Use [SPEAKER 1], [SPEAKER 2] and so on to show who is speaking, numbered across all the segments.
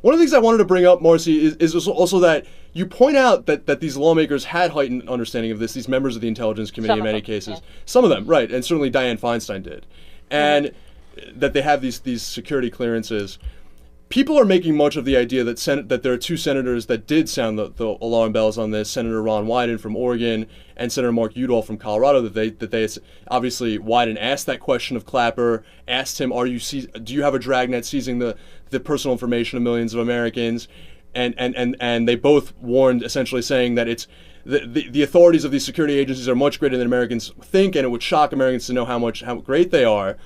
[SPEAKER 1] One of the things I wanted to bring up, Marcy, is also that you point out that these lawmakers had heightened understanding of this, these members of the Intelligence Committee in many cases. Yeah. Some of them, right, and certainly Dianne Feinstein did. And that they have these security clearances. People are making much of the idea that there are two senators that did sound the alarm bells on this, Senator Ron Wyden from Oregon and Senator Mark Udall from Colorado, that they obviously Wyden asked that question of Clapper, asked him, do you have a dragnet seizing the personal information of millions of Americans? And they both warned, essentially saying that it's the authorities of these security agencies are much greater than Americans think, and it would shock Americans to know how great they are.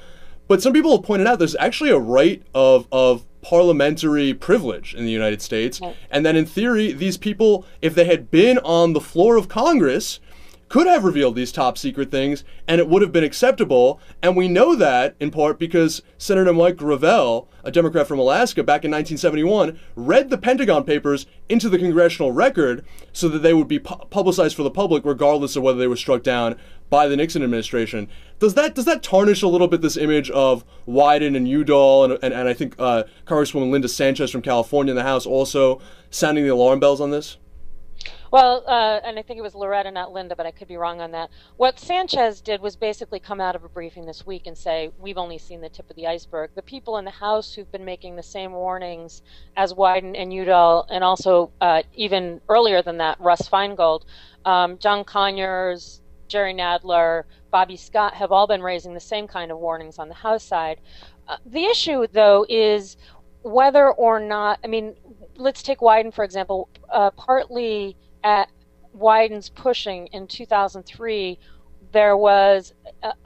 [SPEAKER 1] But some people have pointed out there's actually a right of parliamentary privilege in the United States, and that in theory, these people, if they had been on the floor of Congress, could have revealed these top secret things, and it would have been acceptable. And we know that in part because Senator Mike Gravel, a Democrat from Alaska, back in 1971, read the Pentagon Papers into the congressional record so that they would be publicized for the public, regardless of whether they were struck down by the Nixon administration. Does that tarnish a little bit this image of Wyden and Udall and I think Congresswoman Linda Sanchez from California in the House also sounding the alarm bells on this?
[SPEAKER 2] Well, and I think it was Loretta, not Linda, but I could be wrong on that. What Sanchez did was basically come out of a briefing this week and say, we've only seen the tip of the iceberg. The people in the House who've been making the same warnings as Wyden and Udall, and also even earlier than that, Russ Feingold, John Conyers, Jerry Nadler, Bobby Scott have all been raising the same kind of warnings on the House side. The issue, though, is whether or not, I mean, let's take Wyden, for example. Partly at Wyden's pushing in 2003, there was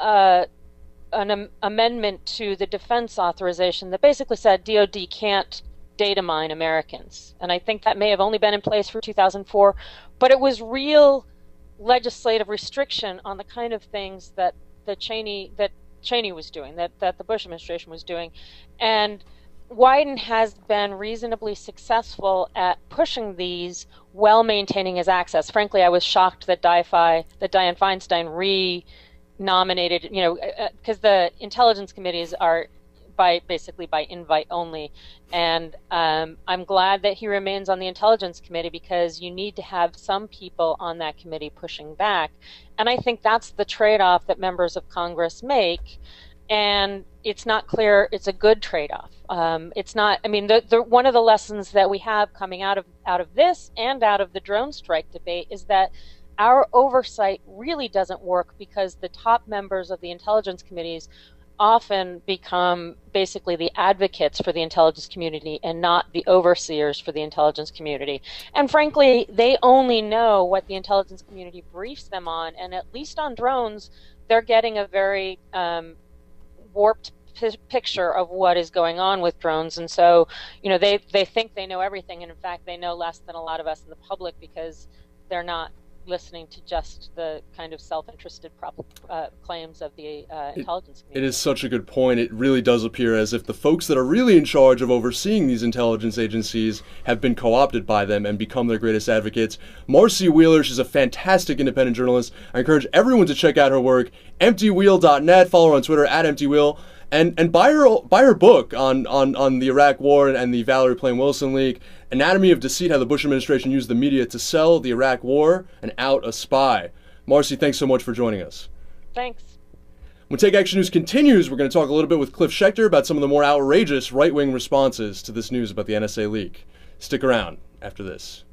[SPEAKER 2] an amendment to the defense authorization that basically said DOD can't data mine Americans. And I think that may have only been in place for 2004, but it was real legislative restriction on the kind of things that Cheney was doing, that the Bush administration was doing. And Wyden has been reasonably successful at pushing these while maintaining his access. Frankly, I was shocked that Dianne Feinstein re-nominated, because the intelligence committees are basically by invite only. And I'm glad that he remains on the Intelligence Committee, because you need to have some people on that committee pushing back. And I think that's the trade-off that members of Congress make. And it's not clear it's a good trade-off. It's not. I mean, one of the lessons that we have coming out of this and out of the drone strike debate is that our oversight really doesn't work, because the top members of the intelligence committees often become basically the advocates for the intelligence community and not the overseers for the intelligence community. And frankly, they only know what the intelligence community briefs them on, and at least on drones, they're getting a very warped picture of what is going on with drones. And so, they think they know everything, and in fact, they know less than a lot of us in the public, because they're not listening to just the kind of self-interested claims of the intelligence community.
[SPEAKER 1] It is such a good point. It really does appear as if the folks that are really in charge of overseeing these intelligence agencies have been co-opted by them and become their greatest advocates. Marcy Wheeler, she's a fantastic independent journalist. I encourage everyone to check out her work, emptywheel.net, follow her on Twitter @emptywheel. And buy her book on the Iraq War and the Valerie Plame Wilson leak, Anatomy of Deceit: How the Bush Administration Used the Media to Sell the Iraq War and Out a Spy. Marcy, thanks so much for joining us.
[SPEAKER 2] Thanks.
[SPEAKER 1] When Take Action News continues, we're going to talk a little bit with Cliff Schechter about some of the more outrageous right-wing responses to this news about the NSA leak. Stick around after this.